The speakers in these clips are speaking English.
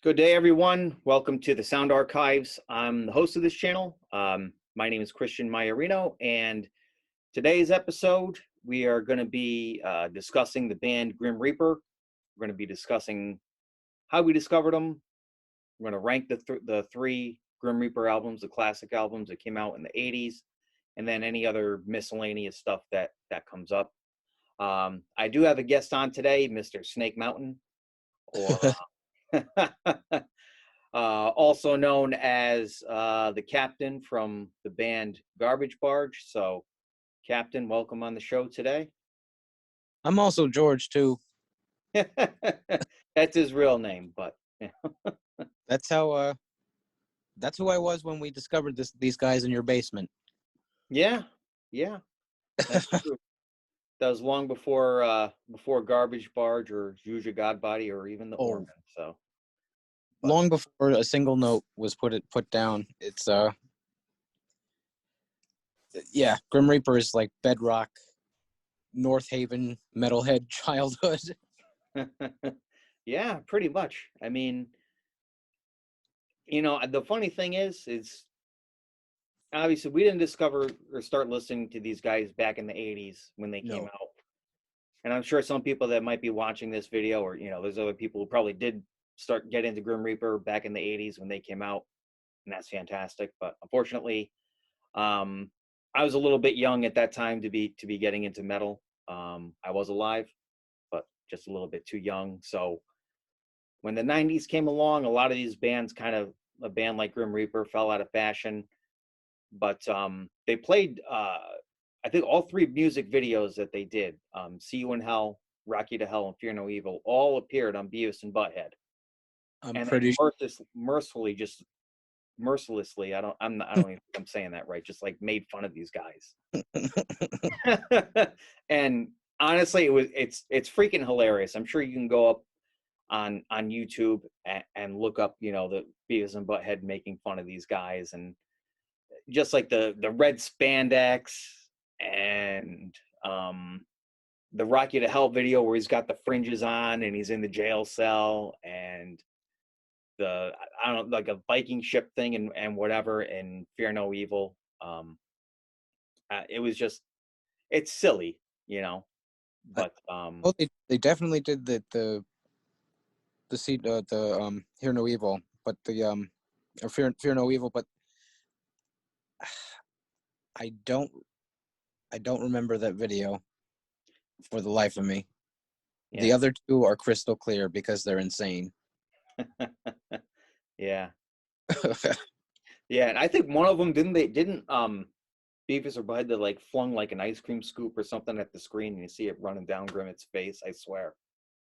Good day, everyone. Welcome to the Sound Archives. I'm the host of this channel. My name is Christian Maiorino, and today's episode, we are going to be discussing the band Grim Reaper. We're going to be discussing how we discovered them. We're going to rank the three Grim Reaper albums, the classic albums that came out in the 80s, and then any other miscellaneous stuff that comes up. I do have a guest on today, Mr. Snake Mountain, or also known as the Captain from the band Garbage Barge. So, Captain, welcome on the show today. I'm also George too. That's his real name, but That's how. That's who I was when we discovered these guys in your basement. yeah, that's true. That was long before Garbage Barge or Juja Godbody or even the Organ. So, long before a single note was put down. It's yeah, Grim Reaper is like bedrock, North Haven metalhead childhood. yeah, pretty much. I mean, the funny thing is obviously we didn't discover or start listening to these guys back in the 80s when they came out. And I'm sure some people that might be watching this video, or there's other people who probably did get into Grim Reaper back in the 80s when they came out, and that's fantastic. But unfortunately, I was a little bit young at that time to be getting into metal. I was alive, but just a little bit too young. So when the 90s came along, a lot of these bands, kind of a band like Grim Reaper, fell out of fashion. But they played, I think, all three music videos that they did, See You in Hell, Rock You to Hell, and Fear No Evil, all appeared on Beavis and Butthead. I'm pretty mercilessly, I don't even think I'm saying that right, just like made fun of these guys. And honestly, it's freaking hilarious. I'm sure you can go up on YouTube and look up, the Beavis and Butthead making fun of these guys, and just like the red spandex and the Rock You to Hell video where he's got the fringes on and he's in the jail cell, and the, I don't know, like a Viking ship thing and whatever, and Fear No Evil. It was just, it's silly, but well, they definitely did the Hear No Evil, but or Fear No Evil, but I don't remember that video for the life of me. yeah. The other two are crystal clear because they're insane. Yeah. Yeah, and I think one of them didn't Beavis or Bud that like flung like an ice cream scoop or something at the screen, and you see it running down Grimmett's face. I swear.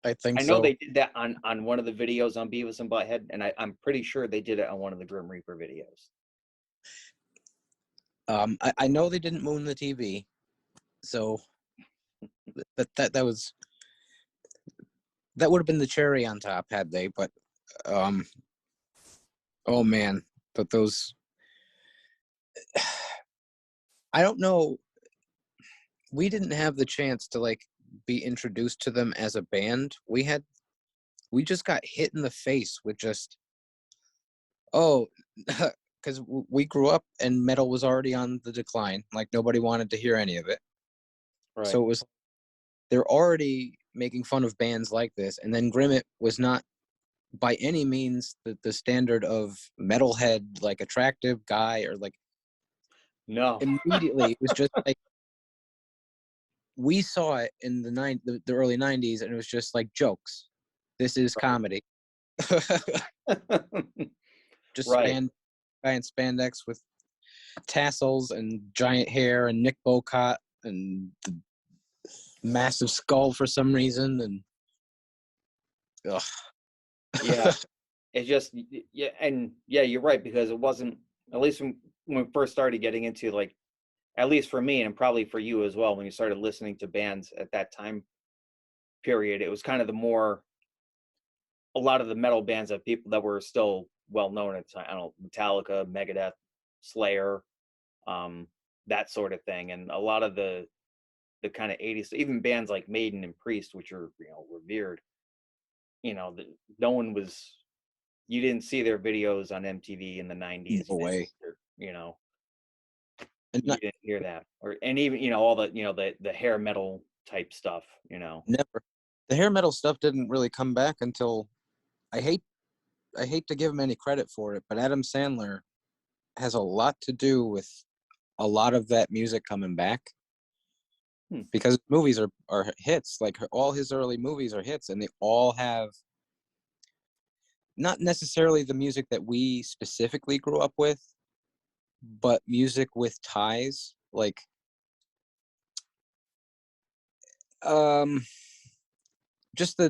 I think I know so. they did that on one of the videos on Beavis and Butthead, and I'm pretty sure they did it on one of the Grim Reaper videos. I know they didn't moon the TV, so that was that would have been the cherry on top had they. But oh man, but those I don't know. We didn't have the chance to like be introduced to them as a band. We just got hit in the face with just because we grew up and metal was already on the decline. Like nobody wanted to hear any of it. Right. So it was, they're already making fun of bands like this, and then Grimmett was not by any means the standard of metalhead, like attractive guy, or like No. immediately it was just like we saw it in the early 90s, and it was just like jokes. This is comedy. Just Right. giant spandex with tassels and giant hair and Nick Bocott and the massive skull for some reason, and ugh. Yeah. It's just, yeah, and yeah, you're right, because it wasn't, at least when we first started getting into, like, at least for me and probably for you as well, when you started listening to bands at that time period, it was kind of a lot of the metal bands that people that were still well known at the time. I don't know, Metallica, Megadeth, Slayer, that sort of thing, and a lot of the kind of 80s, even bands like Maiden and Priest, which are revered. No one was you didn't see their videos on MTV in the 90s. No way. You know, And you didn't hear that, and even all the the hair metal type stuff. never. The hair metal stuff didn't really come back until I hate to give him any credit for it, but Adam Sandler has a lot to do with a lot of that music coming back. Because movies are hits. Like all his early movies are hits, and they all have not necessarily the music that we specifically grew up with, but music with ties. Like just a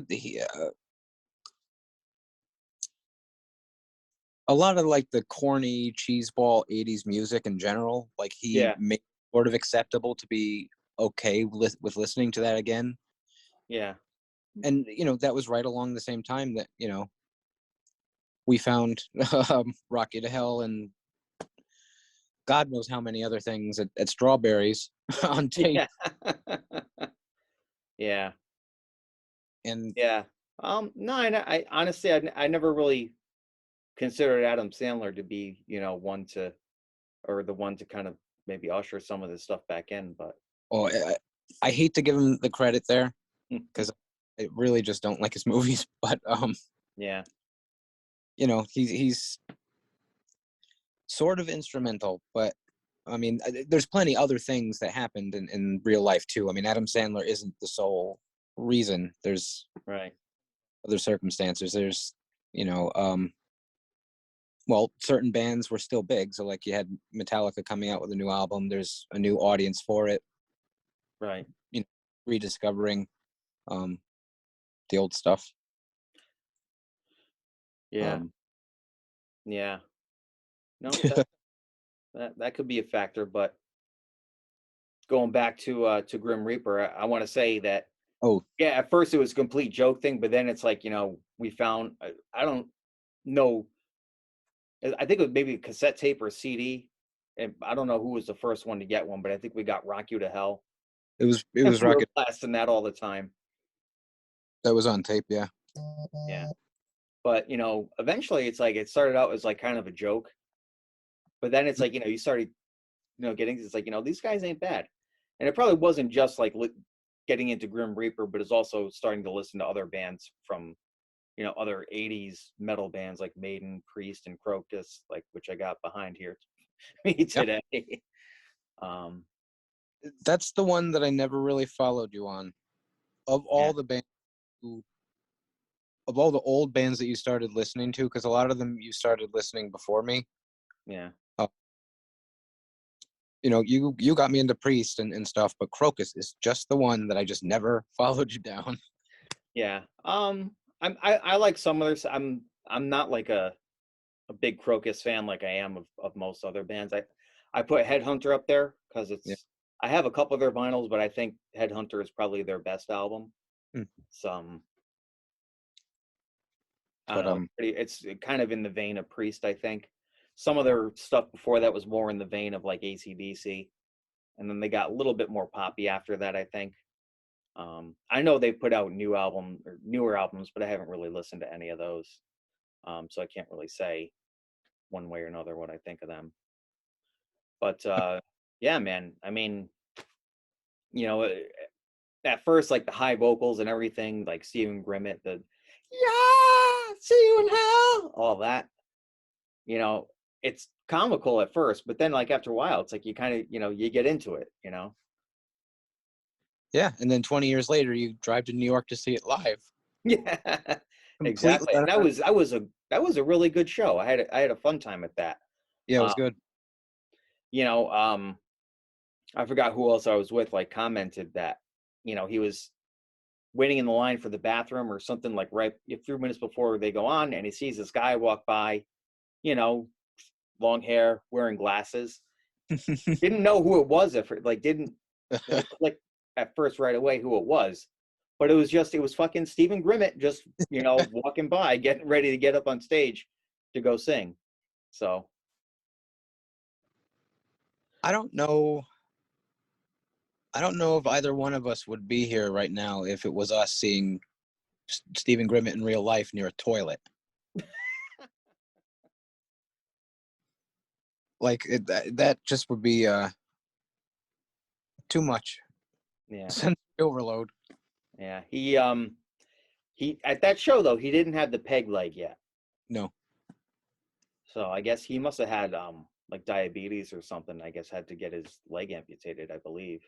lot of like the corny cheeseball 80s music in general, like he made sort of acceptable to be okay with listening to that again. Yeah. And that was right along the same time that we found Rocky to Hell and God knows how many other things at Strawberries on tape. Yeah. Yeah. And yeah. No, I honestly, I never really considered Adam Sandler to be, one to, or the one to kind of maybe usher some of this stuff back in, but. I hate to give him the credit there because I really just don't like his movies, but yeah. He's sort of instrumental, but I mean, there's plenty other things that happened in real life too. I mean, Adam Sandler isn't the sole reason. There's right. other circumstances. There's, well, certain bands were still big. So like you had Metallica coming out with a new album. There's a new audience for it. Right. Rediscovering the old stuff. Yeah. Yeah. No, that could be a factor, but going back to Grim Reaper, I want to say that yeah, at first it was a complete joke thing, but then it's like, we found I don't know, I think it was maybe a cassette tape or a CD, and I don't know who was the first one to get one, but I think we got Rock You to Hell. It was We were Rocket blasting that all the time. That was on tape, yeah. Yeah. But eventually it's like it started out as like kind of a joke. But then it's like, you started, getting, it's like, these guys ain't bad. And it probably wasn't just like getting into Grim Reaper, but it's also starting to listen to other bands from, other 80s metal bands like Maiden, Priest, and Crocus, like, which I got behind here me today. That's the one that I never really followed you on. Of all the bands, of all the old bands that you started listening to, because a lot of them you started listening before me. Yeah. You got me into Priest and stuff, but Crocus is just the one that I just never followed you down. Yeah. I like some others. I'm not like a big Crocus fan like I am of most other bands. I put Headhunter up there because it's I have a couple of their vinyls, but I think Headhunter is probably their best album. Some I don't know. It's kind of in the vein of Priest, I think. Some of their stuff before that was more in the vein of like AC/DC, and then they got a little bit more poppy after that, I think. I know they put out newer albums, but I haven't really listened to any of those, so I can't really say one way or another what I think of them. But yeah, man. I mean, at first, like the high vocals and everything, like Stephen Grimmett, see you in hell, all that. It's comical at first, but then like after a while, it's like you kind of you get into it. Yeah, and then 20 years later, you drive to New York to see it live. Yeah, exactly. And that was a really good show. I had a fun time at that. Yeah, it was good. I forgot who else I was with. Like commented that he was waiting in the line for the bathroom or something, like right a few minutes before they go on, and he sees this guy walk by, long hair, wearing glasses. Didn't know who it was didn't click at first right away who it was, but it was fucking Stephen Grimmett just walking by, getting ready to get up on stage to go sing. So I don't know if either one of us would be here right now if it was us seeing Stephen Grimmett in real life near a toilet. Like that just would be too much. Yeah. Sensory overload. Yeah. He at that show though, he didn't have the peg leg yet. No. So I guess he must have had like diabetes or something. I guess had to get his leg amputated, I believe.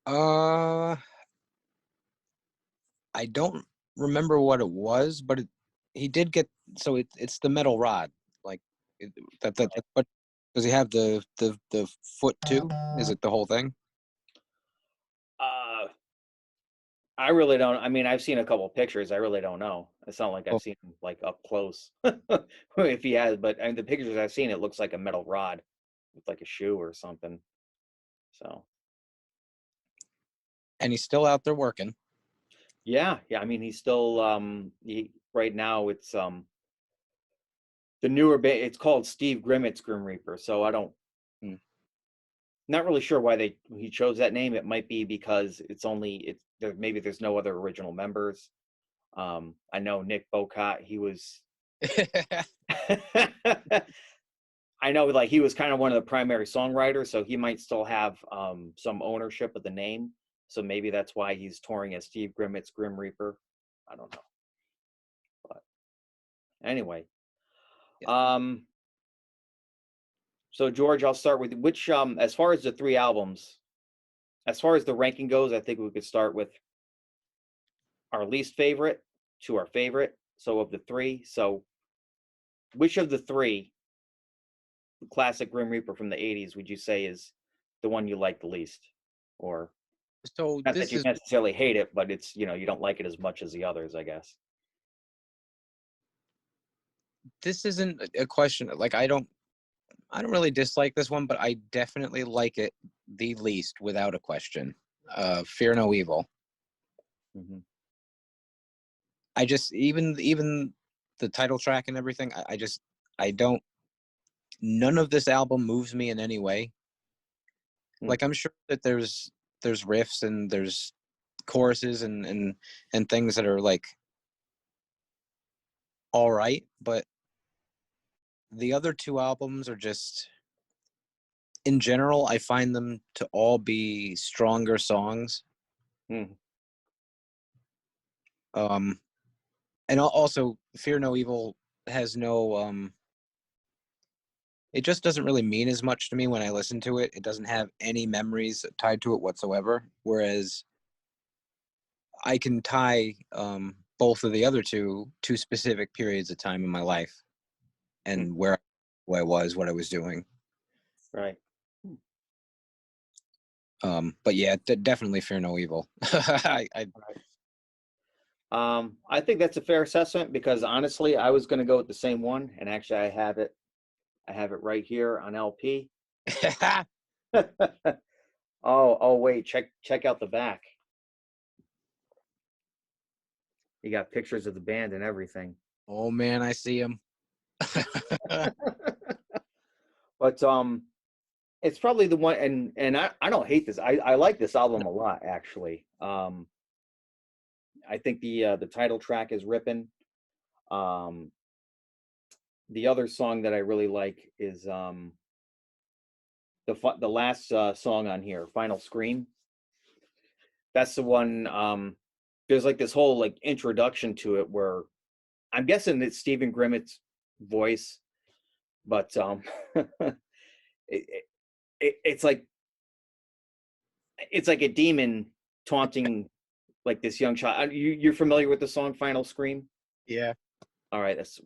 I don't remember what it was, but he did get. So it's the metal rod, like that. But does he have the foot too? Is it the whole thing? Uh I really don't. I mean, I've seen a couple of pictures. I really don't know. It's not like Oh, I've seen him like up close. If he has, but I mean, the pictures I've seen, it looks like a metal rod with like a shoe or something. So and he's still out there working. yeah, yeah. I mean, he's still right now. It's the newer band. It's called Steve Grimmett's Grim Reaper. So I don't. Hmm. Not really sure why he chose that name. It might be because it's there. Maybe there's no other original members. I know Nick Bocat. He was. I know, like he was kind of one of the primary songwriters, so he might still have some ownership of the name. So maybe that's why he's touring as Steve Grimmett's Grim Reaper. I don't know, but anyway. Yeah. So George, I'll start with which as far as the three albums, as far as the ranking goes, I think we could start with our least favorite to our favorite. So of the three, so which of the three, the classic Grim Reaper from the 80s, would you say is the one you like the least? Or So not that you necessarily hate it, but it's, you don't like it as much as the others, I guess. this isn't a question. Like I don't really dislike this one, but I definitely like it the least without a question. Fear No Evil. Mm-hmm. I just even the title track and everything. I don't. None of this album moves me in any way. Like I'm sure that there's riffs and there's choruses and things that are like all right, but the other two albums are just, in general, I find them to all be stronger songs. Mm. And also Fear No Evil has no it just doesn't really mean as much to me when I listen to it. It doesn't have any memories tied to it whatsoever. Whereas I can tie both of the other two to specific periods of time in my life and who I was, what I was doing. Right. But yeah, definitely Fear No Evil. I think that's a fair assessment because honestly, I was going to go with the same one, and actually, I have it. I have it right here on LP. Oh, wait, check out the back. You got pictures of the band and everything. Oh man, I see him. But it's probably the one, and I don't hate this. I like this album a lot, actually. I think the title track is ripping. The other song that I really like is the last song on here, Final Scream. That's the one. There's like this whole like introduction to it where I'm guessing it's Stephen Grimmett's voice, but it, it's like a demon taunting like this young child. You're familiar with the song Final Scream? Yeah. All right, that's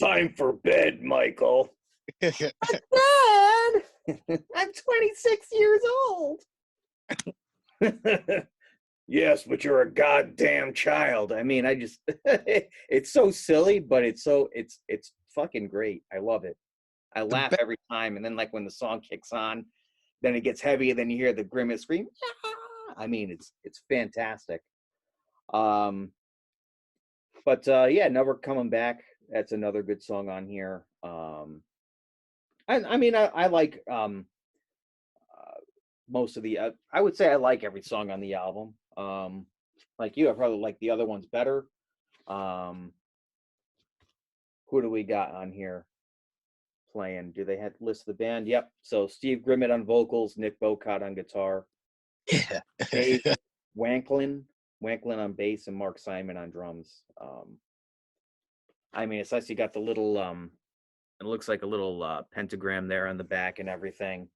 time for bed, Michael. Dad, I'm 26 years old. Yes, but you're a goddamn child. I mean, I just it's so silly, but it's fucking great. I love it. I laugh every time, and then like when the song kicks on, then it gets heavy, and then you hear the Grimmett scream. I mean, it's fantastic. But yeah, Never Coming Back. That's another good song on here. I mean, I like most of the. I would say I like every song on the album. Like you, I probably like the other ones better. Who do we got on here? playing. Do they have list the band? Yep. So Steve Grimmett on vocals, Nick Bocott on guitar, Yeah. Dave Wanklin on bass, and Mark Simon on drums. I mean, it's nice you got the little it looks like a little pentagram there on the back and everything.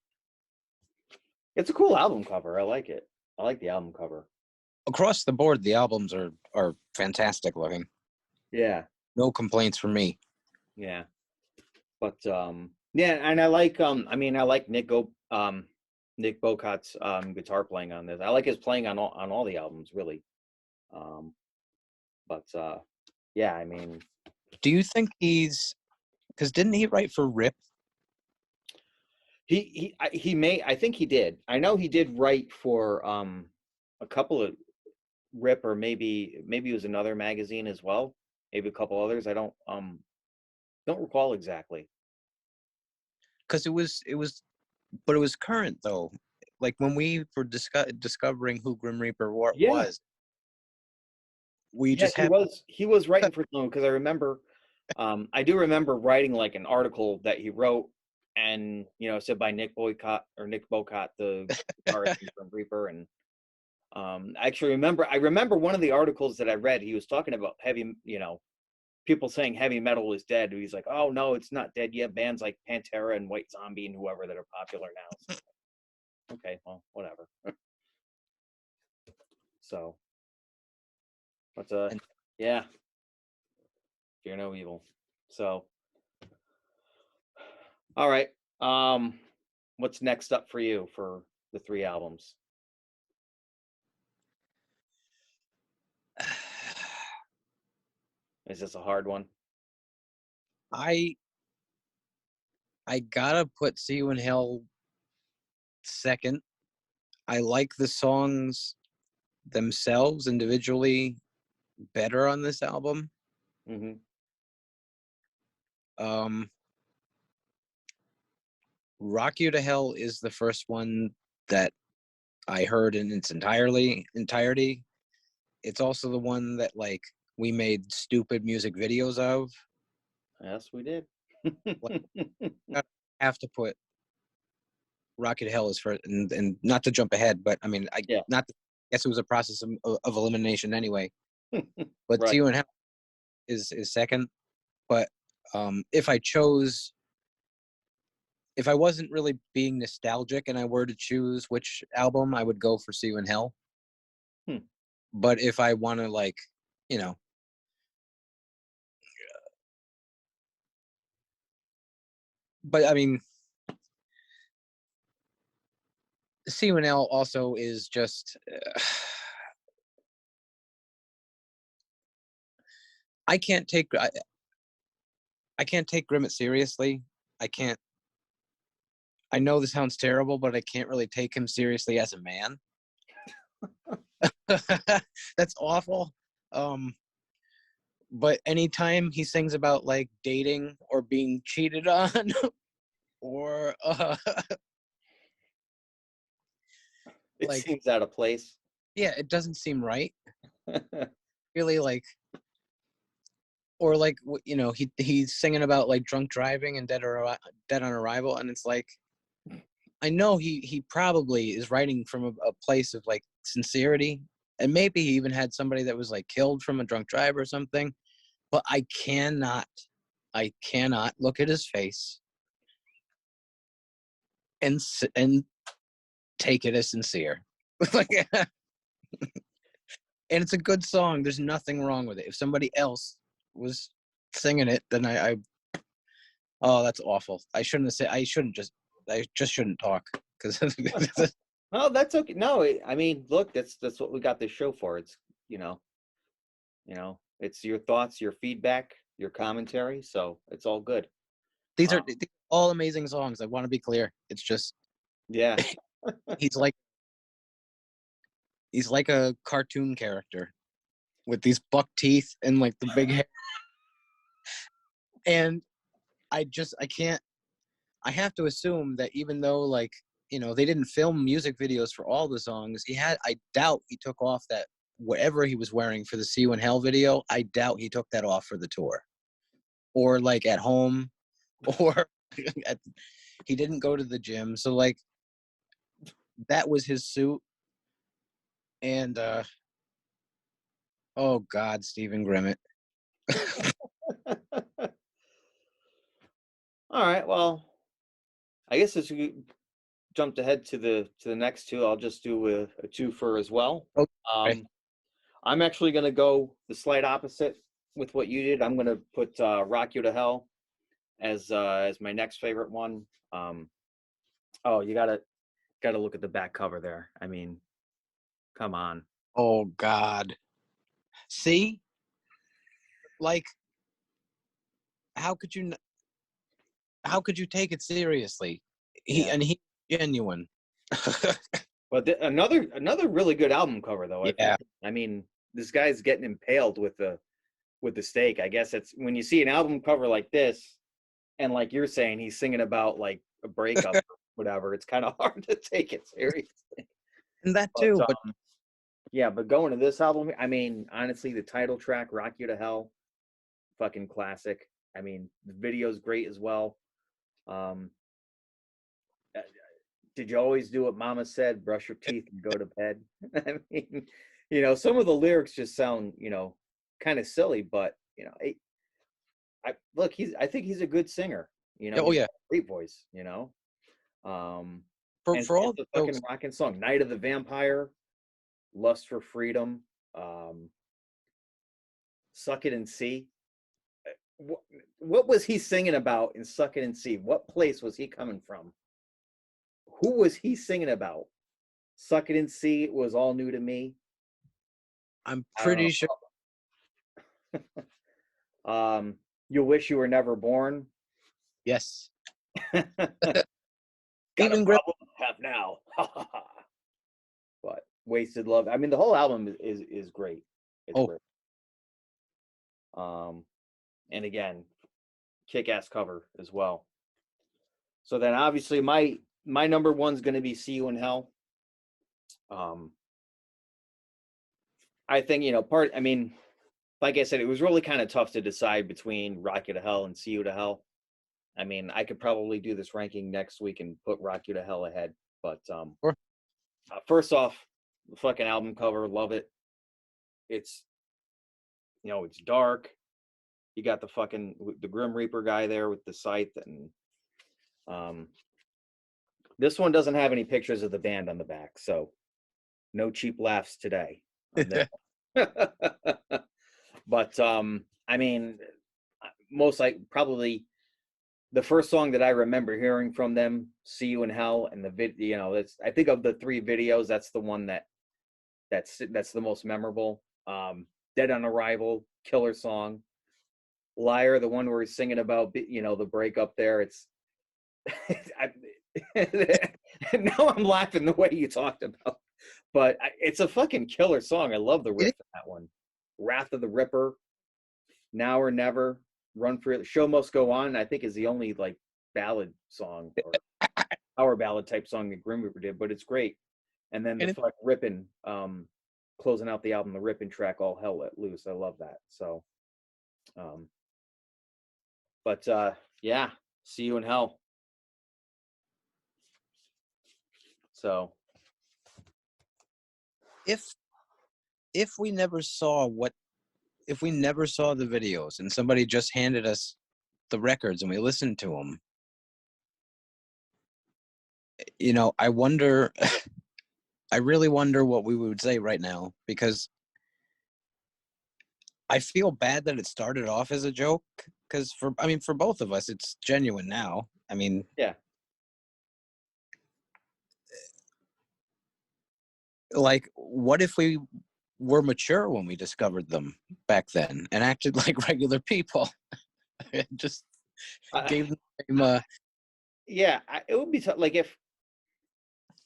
It's a cool album cover. I like it. I like the album cover. Across the board, the albums are fantastic looking. Yeah. No complaints from me. Yeah. But yeah, and I like I mean I like Nick Bocott's guitar playing on this. I like his playing on all the albums really. But yeah, I mean, do you think because didn't he write for Rip? He may, I think he did. I know he did write for a couple of Rip, or maybe it was another magazine as well. Maybe a couple others. I don't recall exactly. Because it was current though. Like when we were discovering who Grim Reaper was, we just he was writing for someone, because I remember I do remember writing like an article that he wrote, and said by Nick Bocott, the guitarist from Reaper. And I remember one of the articles that I read, he was talking about heavy, people saying heavy metal is dead. He's like, oh no, it's not dead yet. Bands like Pantera and White Zombie and whoever that are popular now. So, okay, well, whatever. So, but yeah, fear no evil. So, all right. What's next up for you for the 3 albums? Is this a hard one? I gotta put See You in Hell second. I like the songs themselves individually better on this album. Mm-hmm. Rock You to Hell is the first one that I heard in its entirety. It's also the one that like we made stupid music videos of. Yes, we did. I have to put Rock You to Hell as first, and not to jump ahead, but I mean, I guess it was a process of elimination anyway. But right. See You in Hell is second. But if I wasn't really being nostalgic and I were to choose which album, I would go for See You in Hell. But if I want to, like, but I mean, See You in Hell also is just, I can't take Grimmett seriously. I know this sounds terrible, but I can't really take him seriously as a man. That's awful. But anytime he sings about like dating or being cheated on or it like, seems out of place. Yeah, it doesn't seem right. Really, like, or like, he's singing about like drunk driving and dead on arrival, and it's like, I know he probably is writing from a place of like sincerity, and maybe he even had somebody that was like killed from a drunk drive or something, but I cannot look at his face and take it as sincere. Like, and it's a good song. There's nothing wrong with it. If somebody else was singing it, then oh, that's awful. I just shouldn't talk, because oh, that's okay. No, I mean, look, that's what we got this show for. It's it's your thoughts, your feedback, your commentary, so it's all good. These are all amazing songs. I want to be clear. It's just, yeah, he's like a cartoon character with these buck teeth and like the big hair. And I have to assume that even though, like, they didn't film music videos for all the songs, I doubt he took off that whatever he was wearing for the See You in Hell video, I doubt he took that off for the tour, or like at home, or He didn't go to the gym, so like that was his suit. And oh God, Stephen Grimmett. All right, well, I guess as we jumped ahead to the next two, I'll just do a twofer as well. Okay. I'm actually going to go the slight opposite with what you did. I'm going to put "Rock You to Hell" as my next favorite one. Oh, you gotta look at the back cover there. I mean, come on. Oh God. See, like, how could you? How could you take it seriously? Yeah. He's genuine. But another really good album cover though. Yeah. I mean, this guy's getting impaled with the stake. I guess it's when you see an album cover like this, and like you're saying, he's singing about like a breakup or whatever. It's kind of hard to take it seriously. And that too, but yeah, but going to this album, I mean, honestly, the title track, "Rock You to Hell," fucking classic. I mean, the video's great as well. Um, did you always do what Mama said? Brush your teeth and go to bed. I mean, some of the lyrics just sound, kind of silly, but I think he's a good singer. oh he's yeah, got a great voice. And for all it's a the fucking jokes, rocking song. "Night of the Vampire," "Lust for Freedom," "Suck It and See." What was he singing about in "Suck It and See"? What place was he coming from? Who was he singing about? "Suck It and See" was all new to me. I'm I don't pretty sure. know. "You Wish You Were Never Born." Yes. Got a Stephen Grimmett. problem to have now. But "Wasted Love." I mean, the whole album is great. It's great. And again, kick-ass cover as well. So then obviously my number one's going to be "See You in Hell." I think, I mean, like I said, it was really kind of tough to decide between "Rock You to Hell" and "See You to Hell." I mean, I could probably do this ranking next week and put "Rock You to Hell" ahead. But Sure. First off, the fucking album cover, love it. It's, it's dark. You got the Grim Reaper guy there with the scythe, and this one doesn't have any pictures of the band on the back, so no cheap laughs today on this. But I mean, most like probably the first song that I remember hearing from them, "See You in Hell," and the that's, I think, of the three videos, that's the one that's the most memorable. "Dead on Arrival," killer song. "Liar," the one where he's singing about the breakup there. It's now I'm laughing the way you talked about, but it's a fucking killer song. I love the riff in that one. "Wrath of the Ripper," "Now or Never," "Run for It," "Show Must Go On," I think is the only like ballad song or power ballad type song that Grim Reaper did, but it's great. And then the fuck ripping, closing out the album, the ripping track, "All Hell Let Loose." I love that. So, but yeah, "See You in Hell." So if we never saw the videos and somebody just handed us the records and we listened to them, I wonder, I really wonder what we would say right now, because I feel bad that it started off as a joke, because for both of us, it's genuine now. I mean, yeah. Like, what if we were mature when we discovered them back then and acted like regular people? Just gave them yeah, it would be tough. Like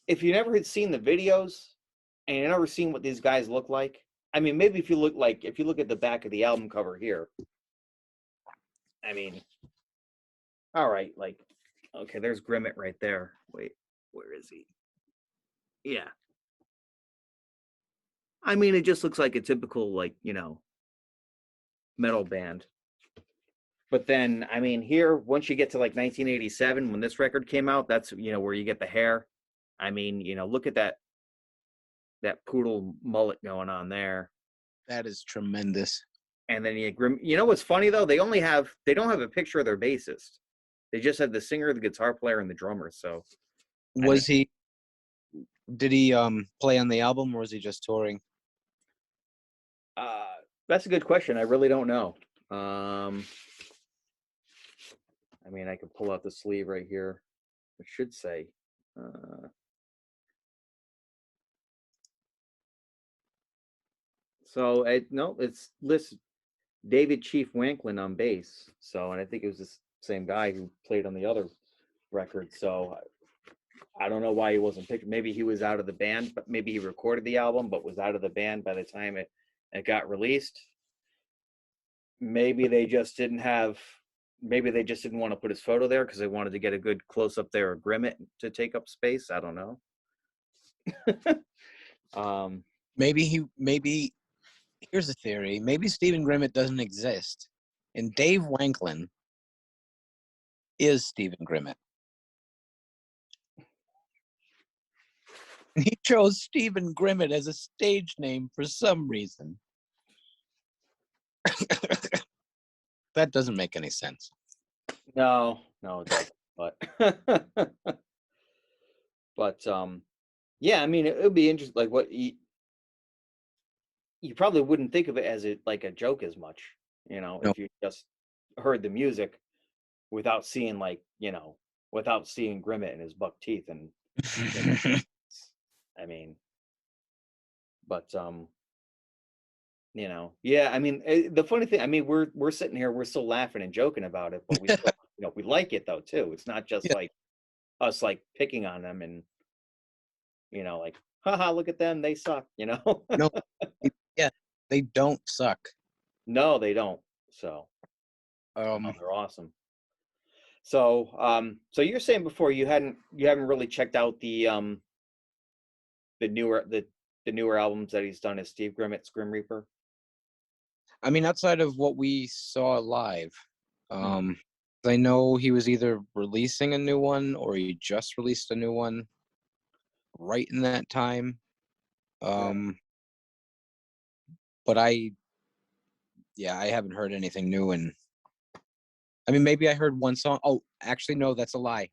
if you never had seen the videos and you never seen what these guys look like. I mean, maybe if you look at the back of the album cover here. I mean, all right, like, okay, there's Grimmett right there. Wait, where is he? Yeah. I mean, it just looks like a typical, like, metal band. But then, I mean, here, once you get to like 1987, when this record came out, that's, where you get the hair. I mean, look at that poodle mullet going on there. That is tremendous. And then you know what's funny though? They don't have a picture of their bassist. They just have the singer, the guitar player, and the drummer. So did he play on the album, or was he just touring? That's a good question. I really don't know. I mean, I could pull out the sleeve right here. It should say. So it's listed David Chief Wanklyn on bass. So, and I think it was the same guy who played on the other record. So I don't know why he wasn't picked. Maybe he was out of the band, but maybe he recorded the album, but was out of the band by the time it got released. Maybe they just didn't want to put his photo there because they wanted to get a good close up there of Grimmett to take up space. I don't know. Maybe here's a theory. Maybe Stephen Grimmett doesn't exist, and Dave Wanklyn is Stephen Grimmett. He chose Stephen Grimmett as a stage name for some reason. That doesn't make any sense. No, it doesn't. But yeah, I mean, it would be interesting. Like, what you probably wouldn't think of it as like a joke as much, Nope. if you just heard the music without seeing without seeing Grimmett and his buck teeth and. I mean, but yeah. I mean, the funny thing. I mean, we're sitting here, we're still laughing and joking about it, but we still, we like it though too. It's not just like us like picking on them and like, haha, look at them, they suck. No, yeah, they don't suck. No, they don't. So they're awesome. So so you're saying before you haven't really checked out the newer albums that he's done as Steve Grimmett's Grim Reaper? I mean, outside of what we saw live, I know he was either releasing a new one or he just released a new one right in that time. But I haven't heard anything new. And I mean, maybe I heard one song. Oh, actually, no, that's a lie.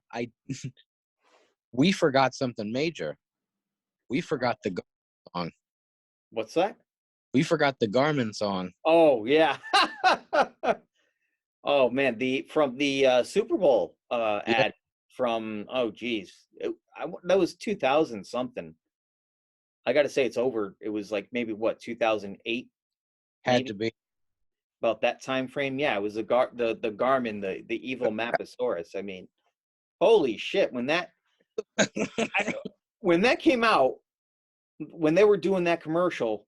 We forgot something major. We forgot the song. What's that? We forgot the Garmin song. Oh yeah. Oh man, from the Super Bowl ad from that was 2000 something. I got to say it's over. It was like maybe 2008. Had to be about that time frame. Yeah, it was the Garmin, the evil Maposaurus. I mean, holy shit! When that came out, when they were doing that commercial,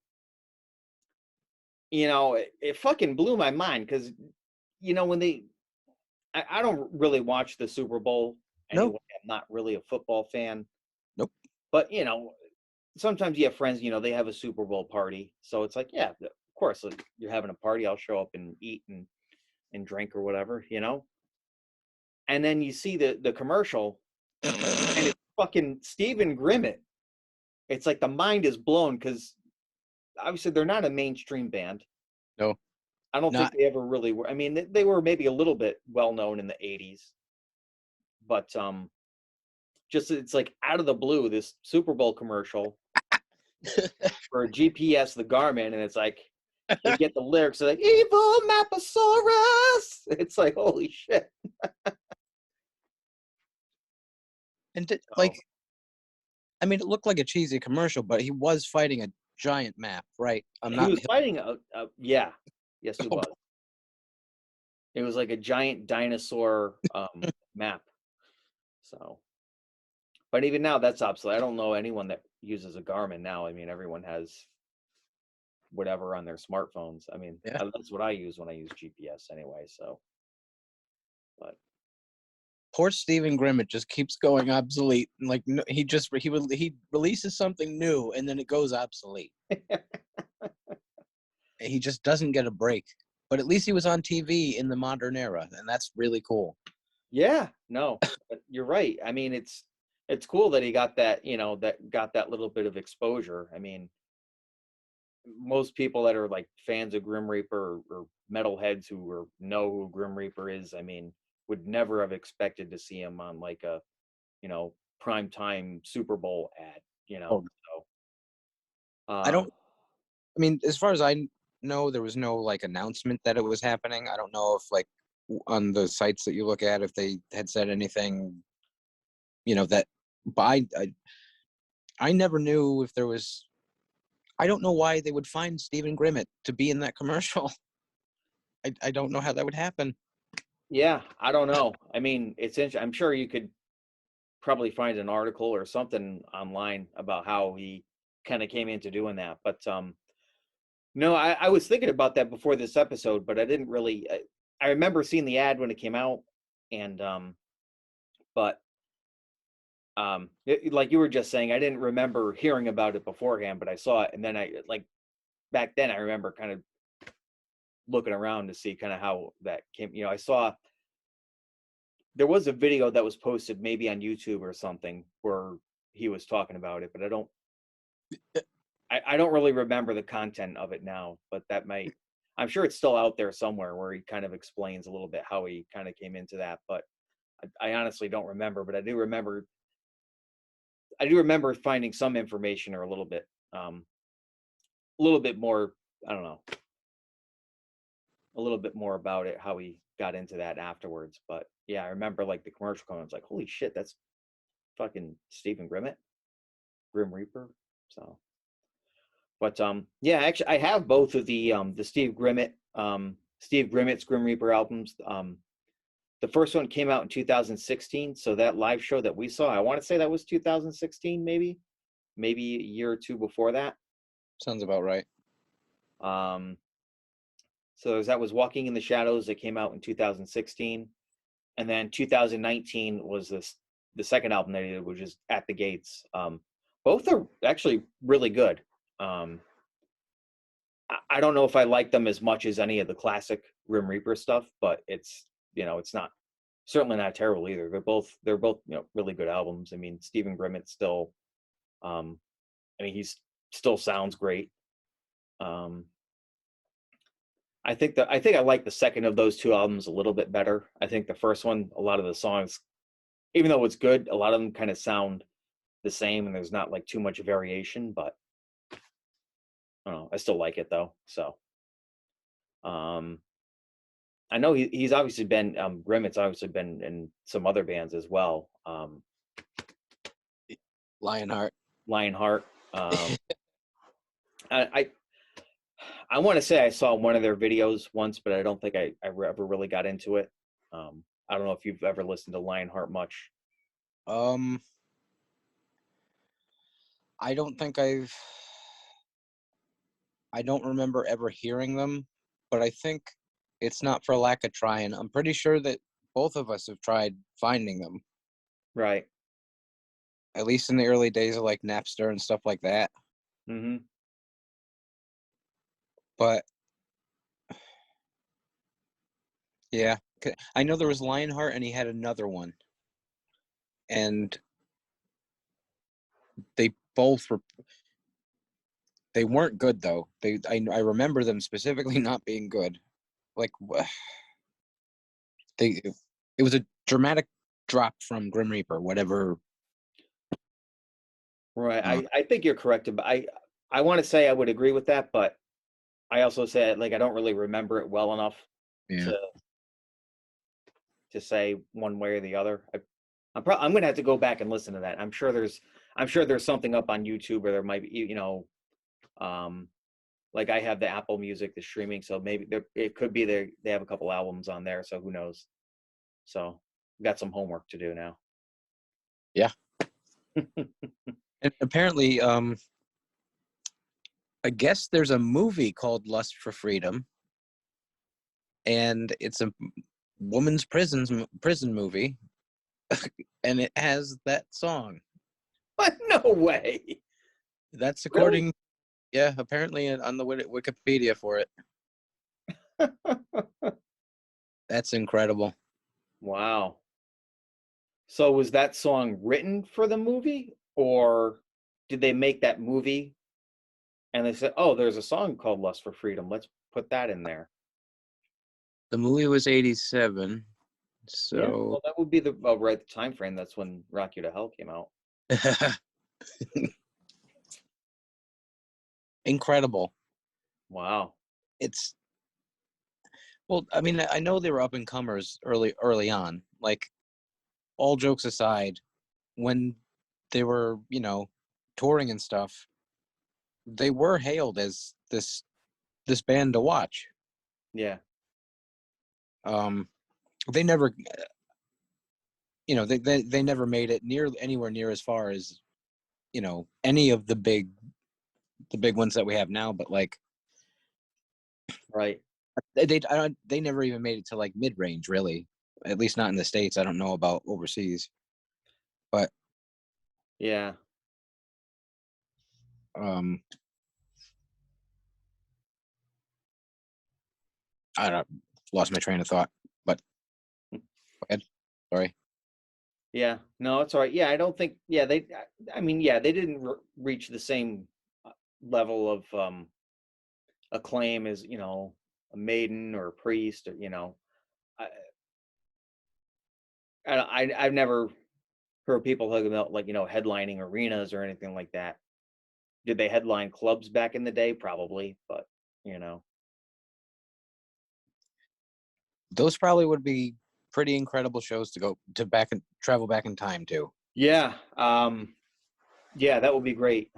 it fucking blew my mind because, when I don't really watch the Super Bowl anyway. Nope. I'm not really a football fan. Nope. But, sometimes you have friends, they have a Super Bowl party. So it's like, yeah, of course, like, you're having a party. I'll show up and eat and drink or whatever, And then you see the commercial and it's fucking Stephen Grimmett. It's like the mind is blown because obviously they're not a mainstream band. No. I don't think they ever really were. I mean, they were maybe a little bit well known in the 80s. But just it's like out of the blue, this Super Bowl commercial for GPS, the Garmin, and it's like you get the lyrics like evil Maposaurus. It's like, holy shit. And I mean, it looked like a cheesy commercial, but he was fighting a giant map, right? He was fighting yeah. Yes, he was. It was like a giant dinosaur map. So, but even now that's obsolete. I don't know anyone that uses a Garmin now. I mean, everyone has whatever on their smartphones. I mean, that's what I use when I use GPS anyway. So, but poor Stephen Grimmett just keeps going obsolete. Like he releases something new and then it goes obsolete. He just doesn't get a break. but at least he was on TV in the modern era, and that's really cool. Yeah, no, but you're right. I mean, it's cool that he got that, got that little bit of exposure. I mean, most people that are like fans of Grim Reaper or metalheads know who Grim Reaper is, I mean, would never have expected to see him on like a, primetime Super Bowl ad, Oh, So, I don't. I mean, as far as I know, there was no like announcement that it was happening. I don't know if like on the sites that you look at, if they had said anything, that. But I never knew if there was. I don't know why they would find Stephen Grimmett to be in that commercial. I don't know how that would happen. Yeah, I don't know. I mean, it's interesting. I'm sure you could probably find an article or something online about how he kind of came into doing that. But no, I was thinking about that before this episode, but I didn't really. I remember seeing the ad when it came out, and but like you were just saying, I didn't remember hearing about it beforehand, but I saw it, and then back then I remember kind of looking around to see kind of how that came. I saw there was a video that was posted maybe on YouTube or something where he was talking about it, but I don't really remember the content of it now, but I'm sure it's still out there somewhere where he kind of explains a little bit how he kind of came into that, but I honestly don't remember, but I do remember finding some information or a little bit more, I don't know, a little bit more about it, how he got into that afterwards. But yeah, I remember like the commercial comments, like, holy shit, that's fucking Stephen Grimmett, Grim Reaper. So, but yeah, actually, I have both of the Steve Grimmett's Grim Reaper albums. The first one came out in 2016, so that live show that we saw, I want to say that was 2016, maybe a year or two before that. Sounds about right. So that was Walking in the Shadows that came out in 2016, and then 2019 was the second album they did, which is At the Gates. Both are actually really good. I don't know if I like them as much as any of the classic Grim Reaper stuff, but it's not certainly not terrible either. They're both really good albums. I mean, Stephen Grimmett still, he's still sounds great. I think I like the second of those two albums a little bit better. I think the first one, a lot of the songs, even though it's good, a lot of them kind of sound the same, and there's not like too much variation. But I don't know. I still like it though. So, I know he's obviously been Grimmett's obviously been in some other bands as well. Lionheart. I want to say I saw one of their videos once, but I don't think I ever really got into it. I don't know if you've ever listened to Lionheart much. I don't remember ever hearing them, but I think it's not for lack of trying. I'm pretty sure that both of us have tried finding them. Right. At least in the early days of like Napster and stuff like that. Mm-hmm. But yeah, I know there was Lionheart and he had another one. And they both they weren't good though. I remember them specifically not being good. Like it was a dramatic drop from Grim Reaper, whatever. Right. I think you're correct. But I want to say I would agree with that, but I also say like I don't really remember it well enough to say one way or the other. I'm going to have to go back and listen to that. I'm sure there's something up on YouTube, or there might be, like I have the Apple Music, the streaming, so maybe it could be they have a couple albums on there, so who knows. So got some homework to do now. Yeah. And apparently, I guess there's a movie called Lust for Freedom, and it's a woman's prison movie, and it has that song. But no way. That's according, really? Yeah, apparently on the Wikipedia for it. That's incredible. Wow. So was that song written for the movie, or did they make that movie and they said, "Oh, there's a song called Lust for Freedom. Let's put that in there." The movie was 87, Yeah, so well, that would be the right time frame. That's when Rock You to Hell came out. incredible. Wow. It's well, I mean, I know they were up and comers early on. Like, all jokes aside, when they were, touring and stuff, they were hailed as this band to watch. Yeah. Um, they never, they never made it anywhere near as far as any of the big ones that we have now. But like, Right. they never even made it to like mid range, really. At least not in the States. I don't know about overseas, but Yeah. um, I don't lost my train of thought. But go ahead. Sorry. Yeah. No, it's all right. Yeah, I don't think. Yeah, I mean, yeah, they didn't reach the same level of acclaim as a Maiden or a Priest, or I, I've never heard people talk about like headlining arenas or anything like that. Did they headline clubs back in the day? Probably, but you know. Those probably would be pretty incredible shows to go to travel back in time to. Yeah. Yeah, that would be great.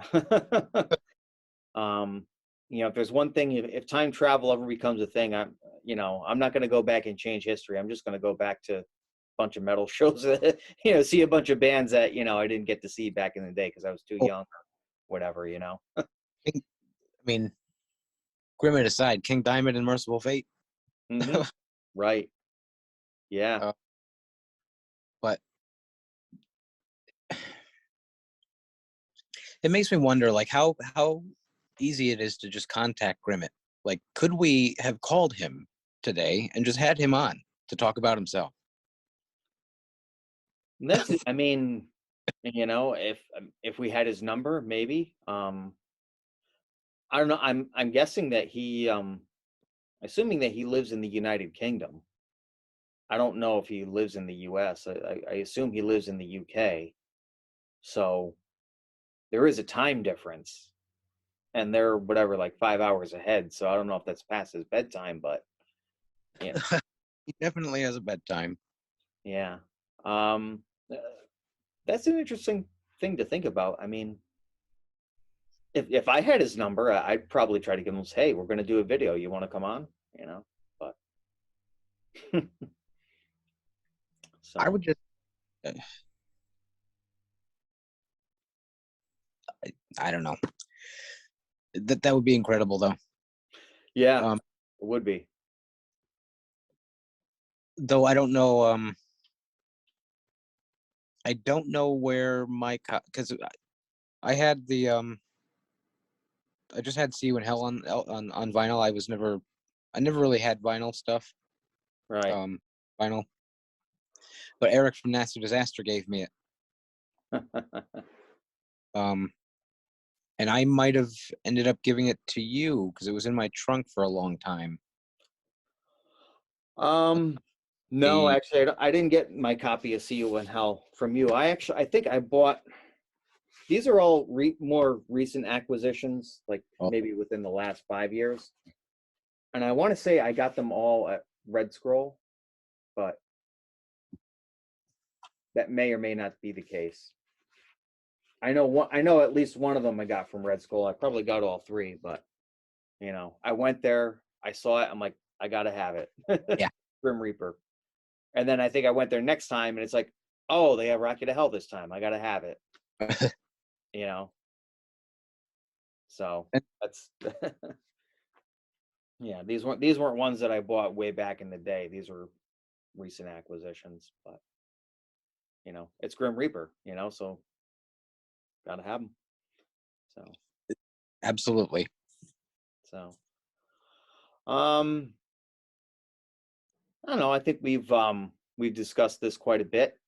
um, if there's one thing, if time travel ever becomes a thing, I'm not going to go back and change history. I'm just going to go back to a bunch of metal shows that, see a bunch of bands that, I didn't get to see back in the day because I was too Oh, young or whatever. I mean, Grimmet aside, King Diamond and Merciful Fate. Hmm. Right. Yeah. uh, but it makes me wonder, like, how easy it is to just contact Grimmet. Like, could we have called him today and just had him on to talk about himself? That's it. I mean, if we had his number, maybe. I don't know. I'm guessing that assuming that he lives in the United Kingdom. I don't know if he lives in the US. I assume he lives in the UK. So there is a time difference, and they're whatever, like 5 hours ahead. So I don't know if that's past his bedtime, but you know, He definitely has a bedtime. yeah. Um, uh, that's an interesting thing to think about. I mean, if I had his number, I'd probably try to give him, hey, we're going to do a video. You want to come on? But I so would just, uh, I don't know. That would be incredible, though. yeah, Um, it would be. though I don't know. I don't know where my because I had I just had See You in Hell on vinyl. I never really had vinyl stuff. Right. Um, vinyl, but Eric from Nasty Disaster gave me it. Um, and I might have ended up giving it to you because it was in my trunk for a long time. um, no, The actually, I didn't get my copy of See You in Hell from you. I think I bought. These are all more recent acquisitions, like oh, maybe within the last 5 years. And I want to say I got them all at Red Scroll, but that may or may not be the case. I know at least one of them I got from Red Skull. I probably got all three, but I went there, I saw it, I'm like, I gotta have it. yeah, Grim Reaper. And then I think I went there next time and it's like, oh, they have Rocket to Hell this time. I gotta have it. You know. So that's yeah, these weren't ones that I bought way back in the day. These were recent acquisitions, but it's Grim Reaper, so gotta have them. So absolutely. so um I don't know. I think we've discussed this quite a bit.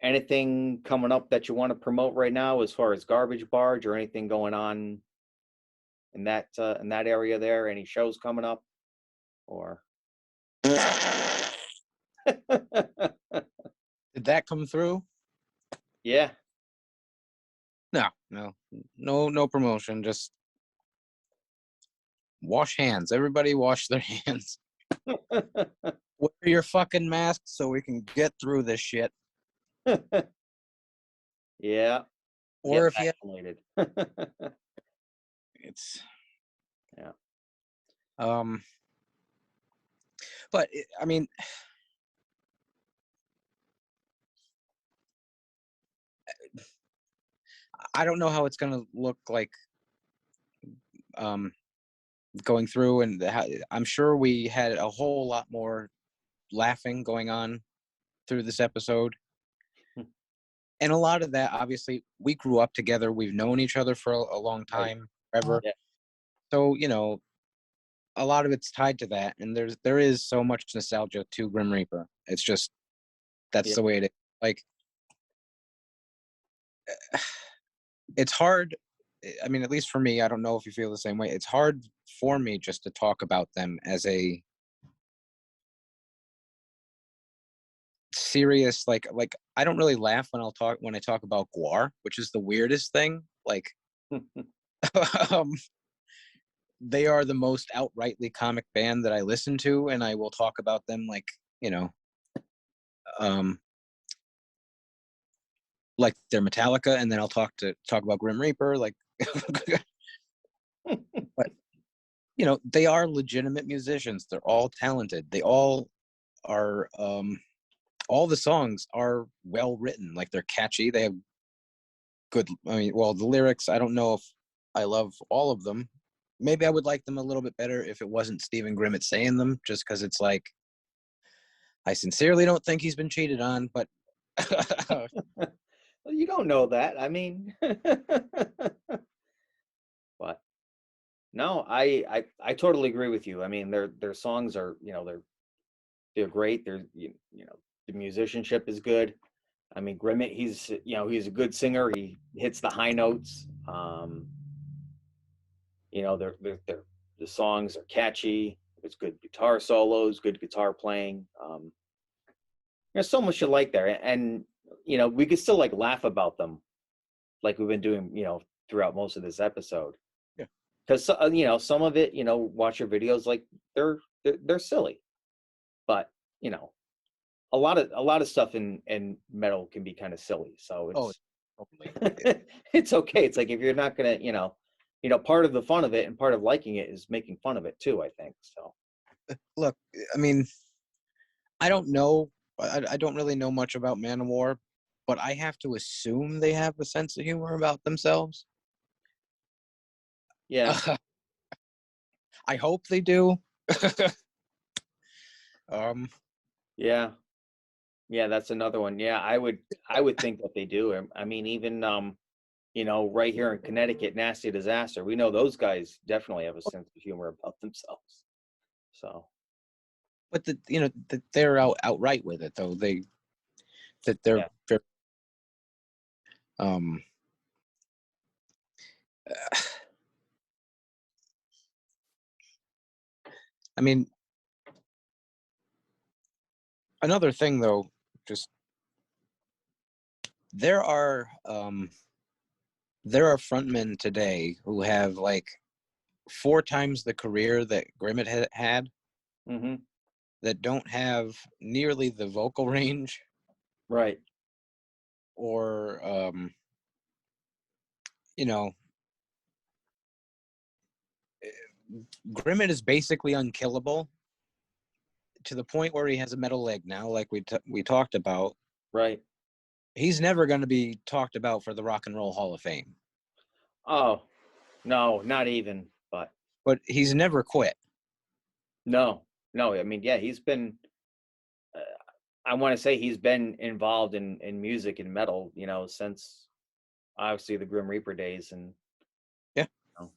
Anything coming up that you want to promote right now as far as Garbage Barge or anything going on in that area there? Any shows coming up or Did that come through? yeah. No promotion. Just wash hands. Everybody wash their hands. Wear your fucking mask so we can get through this shit. Yeah. Or Get if you, vaccinated. it's Yeah. But I mean, I don't know how it's gonna look like going through, and I'm sure we had a whole lot more laughing going on through this episode. And a lot of that, obviously, we grew up together. We've known each other for a long time, forever. Yeah. So, a lot of it's tied to that. And there is so much nostalgia to Grim Reaper. It's just, that's Yeah. the way it is. Like, it's hard. I mean, at least for me, I don't know if you feel the same way. It's hard for me just to talk about them as a serious, like I don't really laugh when I talk about Guar, which is the weirdest thing. Like, um, they are the most outrightly comic band that I listen to, and I will talk about them um, like they're Metallica, and then I'll talk about Grim Reaper, like. But they are legitimate musicians. They're all talented. They all are. All the songs are well written. Like, they're catchy. They have good. I mean, well, the lyrics. I don't know if I love all of them. Maybe I would like them a little bit better if it wasn't Stephen Grimmett saying them, just because it's like, I sincerely don't think he's been cheated on, but Well, you don't know that. I mean, but no, I totally agree with you. I mean, their songs are, they're great. The musicianship is good. I mean, Grimmett, he's a good singer. He hits the high notes. They're the songs are catchy. There's good guitar solos, good guitar playing. There's so much you like there, and we could still like laugh about them, like we've been doing, throughout most of this episode. yeah. Because some of it, watch your videos, like they're silly, but a lot of stuff in metal can be kind of silly. So Oh, it's totally. it's okay. It's like if you're not gonna, part of the fun of it and part of liking it is making fun of it too, I think. So Look, I mean, I don't know. I don't really know much about Manowar, but I have to assume they have a sense of humor about themselves. yeah. I hope they do. um, Yeah. Yeah, that's another one. Yeah, I would think that they do. I mean, even right here in Connecticut, Nasty Disaster, we know those guys definitely have a sense of humor about themselves. So but that they're outright with it though. They're yeah. very, um. I mean, another thing though, just there are frontmen today who have like 4 times the career that Grimmett had Mm-hmm. that don't have nearly the vocal range Right. or you know Grimmett is basically unkillable to the point where he has a metal leg now, like we talked about. Right. He's never going to be talked about for the Rock and Roll Hall of Fame, Oh, no, not even. but he's never quit. No, no. I mean, yeah, he's been. Uh, I want to say he's been involved in music and metal, since obviously the Grim Reaper days, and Yeah. you know,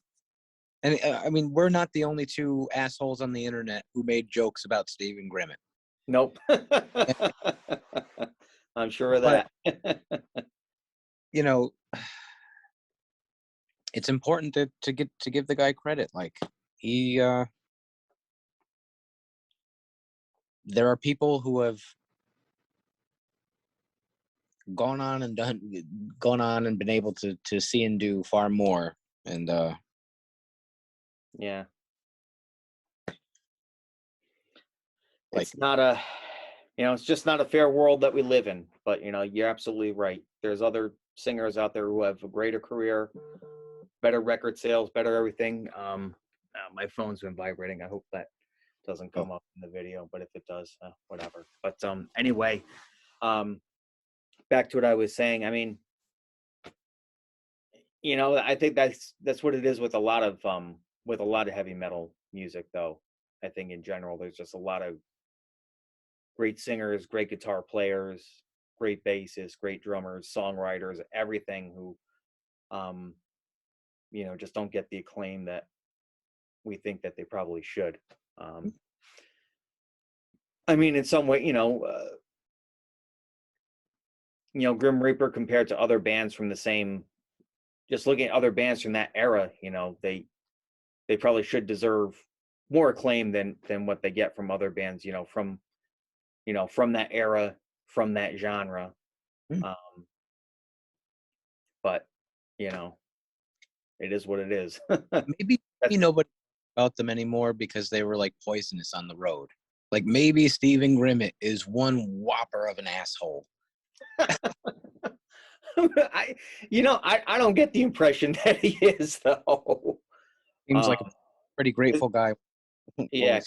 And I mean, we're not the only two assholes on the internet who made jokes about Stephen Grimmett. Nope. I'm sure of But, that. you know, it's important to give the guy credit. Like he, there are people who have gone on and been able to see and do far more. And Yeah. like, It's not a, it's just not a fair world that we live in. But, you're absolutely right. There's other singers out there who have a greater career, better record sales, better everything. My phone's been vibrating. I hope that doesn't come up in the video, but if it does, whatever. But anyway, back to what I was saying. I mean, I think that's what it is with a lot of heavy metal music, though. I think in general, there's just a lot of great singers, great guitar players, great bassists, great drummers, songwriters, everything who, just don't get the acclaim that we think that they probably should. I mean, in some way, Grim Reaper compared to other bands from the same, just looking at other bands from that era, they probably should deserve more acclaim than what they get from other bands, from that era, from that genre. But it is what it is. maybe nobody about them anymore because they were like poisonous on the road. Like maybe Stephen Grimmett is one whopper of an asshole. I don't get the impression that he is, though. Seems like a pretty grateful guy. Yeah,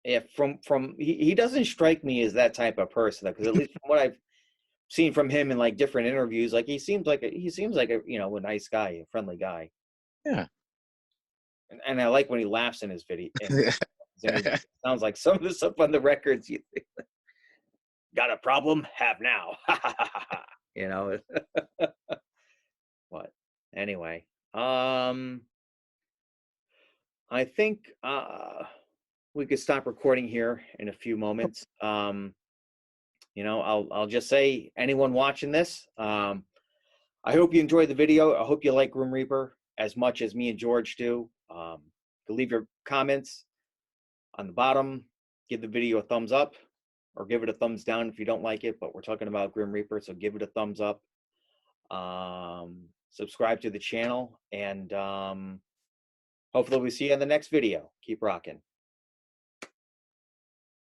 yeah. From he doesn't strike me as that type of person, because at least from what I've seen from him in like different interviews, like he seems like a a nice guy, a friendly guy. Yeah. And I like when he laughs in his video. It sounds like some of the stuff on the records. You think, got a problem? Have now. What? Anyway, I think we could stop recording here in a few moments. I'll just say, anyone watching this, I hope you enjoyed the video. I hope you like Grim Reaper as much as me and George do. You leave your comments on the bottom. Give the video a thumbs up, or give it a thumbs down if you don't like it. But we're talking about Grim Reaper, so give it a thumbs up. Subscribe to the channel, and hopefully we see you in the next video. Keep rocking.